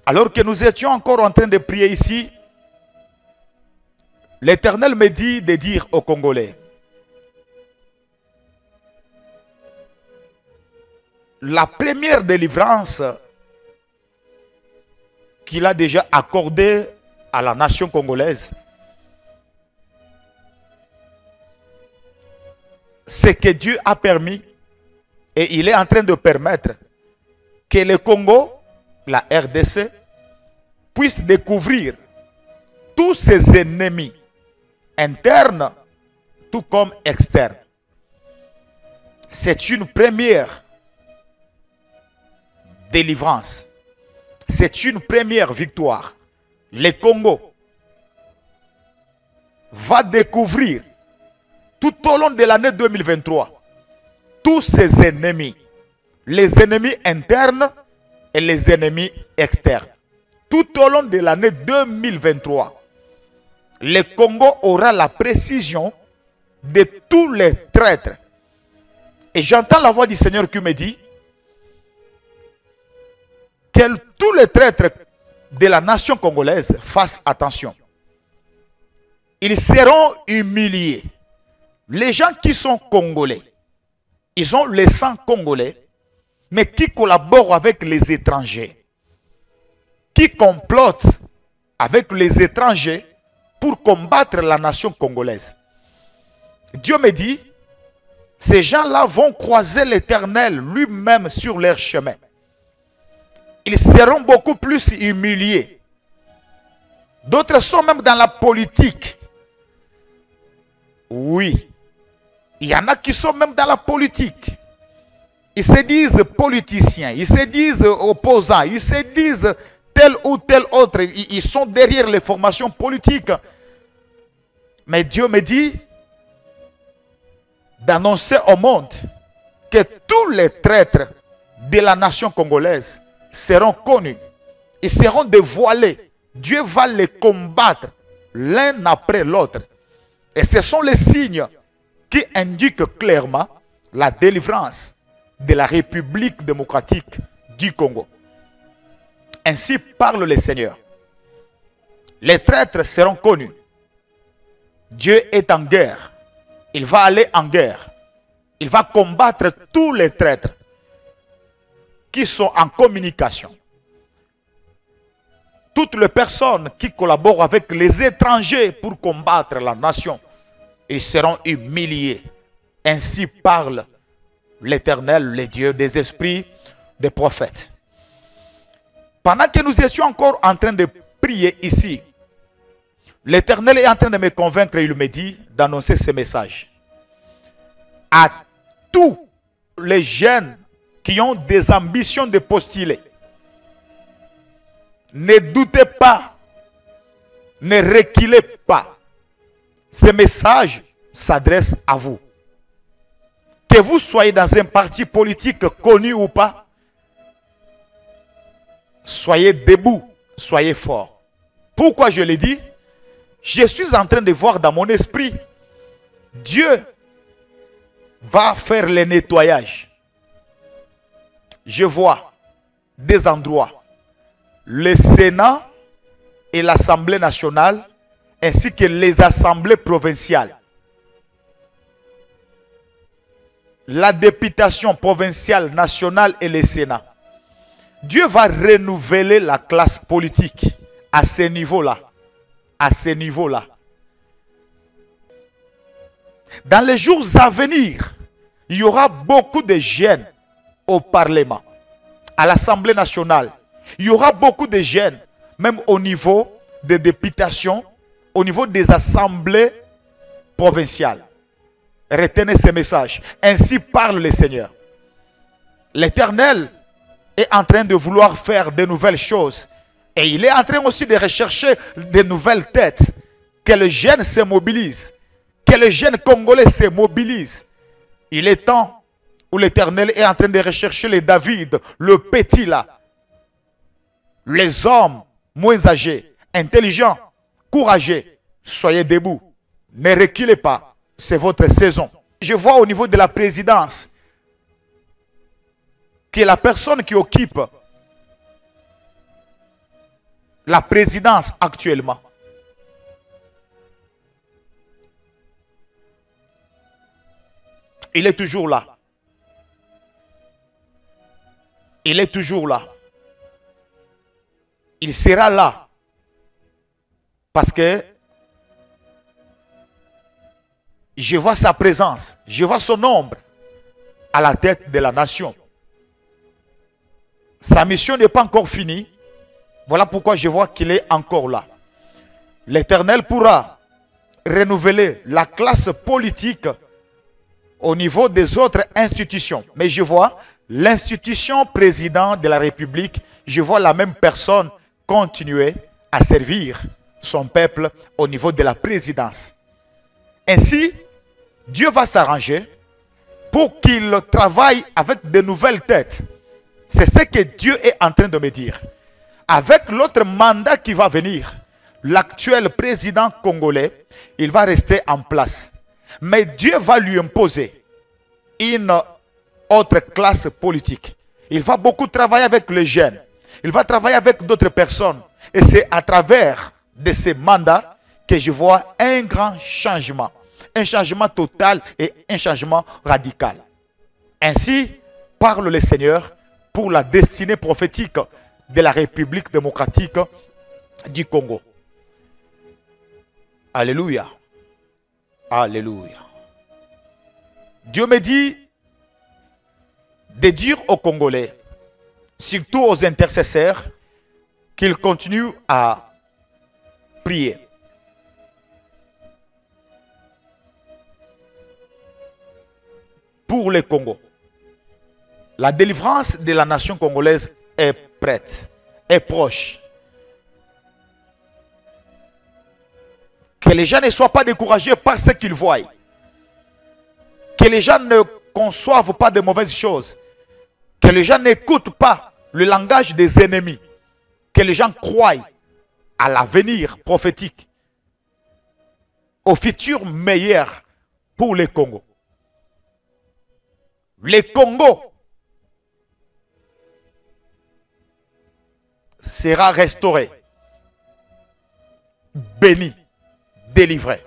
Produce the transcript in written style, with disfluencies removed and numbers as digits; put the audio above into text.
Alors que nous étions encore en train de prier ici, l'Éternel me dit de dire aux Congolais, la première délivrance qu'il a déjà accordée à la nation congolaise, c'est que Dieu a permis et il est en train de permettre que le Congo, la RDC, puisse découvrir tous ses ennemis internes tout comme externes. C'est une première délivrance. C'est une première victoire. Le Congo va découvrir tout au long de l'année 2023 tous ses ennemis, les ennemis internes et les ennemis externes. Tout au long de l'année 2023, le Congo aura la précision de tous les traîtres. Et j'entends la voix du Seigneur qui me dit que tous les traîtres de la nation congolaise fassent attention. Ils seront humiliés. Les gens qui sont congolais, ils ont le sang congolais, mais qui collaborent avec les étrangers, qui complotent avec les étrangers pour combattre la nation congolaise. Dieu me dit, ces gens-là vont croiser l'Éternel lui-même sur leur chemin. Ils seront beaucoup plus humiliés. D'autres sont même dans la politique. Oui. Il y en a qui sont même dans la politique. Ils se disent politiciens, ils se disent opposants, ils se disent tel ou tel autre. Ils sont derrière les formations politiques. Mais Dieu me dit d'annoncer au monde que tous les traîtres de la nation congolaise seront connus. Ils seront dévoilés. Dieu va les combattre l'un après l'autre. Et ce sont les signes qui indiquent clairement la délivrance de la République démocratique du Congo. Ainsi parle le Seigneur. Les traîtres seront connus. Dieu est en guerre. Il va aller en guerre. Il va combattre tous les traîtres qui sont en communication. Toutes les personnes qui collaborent avec les étrangers pour combattre la nation, ils seront humiliés. Ainsi parle l'Éternel, le Dieu des esprits, des prophètes. Pendant que nous étions encore en train de prier ici, l'Éternel est en train de me convaincre et il me dit d'annoncer ce message. À tous les jeunes qui ont des ambitions de postuler, ne doutez pas, ne reculez pas. Ce message s'adresse à vous. Que vous soyez dans un parti politique connu ou pas, soyez debout, soyez fort. Pourquoi je le dis? Je suis en train de voir dans mon esprit, Dieu va faire le nettoyage. Je vois des endroits, le Sénat et l'Assemblée nationale, ainsi que les assemblées provinciales. La députation provinciale, nationale et le Sénat. Dieu va renouveler la classe politique à ce niveau-là. À ce niveau-là. Dans les jours à venir, il y aura beaucoup de jeunes au Parlement, à l'Assemblée nationale. Il y aura beaucoup de jeunes, même au niveau des députations, au niveau des assemblées provinciales. Retenez ce message. Ainsi parle le Seigneur. L'Éternel est en train de vouloir faire de nouvelles choses. Et il est en train aussi de rechercher de nouvelles têtes. Que les jeunes se mobilisent. Que les jeunes Congolais se mobilisent. Il est temps où l'Éternel est en train de rechercher les David, le petit là. Les hommes moins âgés, intelligents, courageux. Soyez debout. Ne reculez pas. C'est votre saison. Je vois au niveau de la présidence que la personne qui occupe la présidence actuellement. Il est toujours là. Il est toujours là. Il sera là. Parce que je vois sa présence. Je vois son ombre à la tête de la nation. Sa mission n'est pas encore finie. Voilà pourquoi je vois qu'il est encore là. L'Éternel pourra renouveler la classe politique au niveau des autres institutions. Mais je vois l'institution président de la République, je vois la même personne continuer à servir son peuple au niveau de la présidence. Ainsi, Dieu va s'arranger pour qu'il travaille avec de nouvelles têtes. C'est ce que Dieu est en train de me dire. Avec l'autre mandat qui va venir, l'actuel président congolais, il va rester en place. Mais Dieu va lui imposer une autre classe politique. Il va beaucoup travailler avec les jeunes. Il va travailler avec d'autres personnes. Et c'est à travers de ces mandats que je vois un grand changement. Un changement total et un changement radical. Ainsi, parle le Seigneur pour la destinée prophétique de la République démocratique du Congo. Alléluia. Alléluia. Dieu me dit de dire aux Congolais, surtout aux intercesseurs, qu'ils continuent à prier. Pour le Congo. La délivrance de la nation congolaise est prête, est proche. Que les gens ne soient pas découragés par ce qu'ils voient. Que les gens ne conçoivent pas de mauvaises choses. Que les gens n'écoutent pas le langage des ennemis. Que les gens croient à l'avenir prophétique. Au futur meilleur pour le Congo. Le Congo sera restauré, béni, délivré.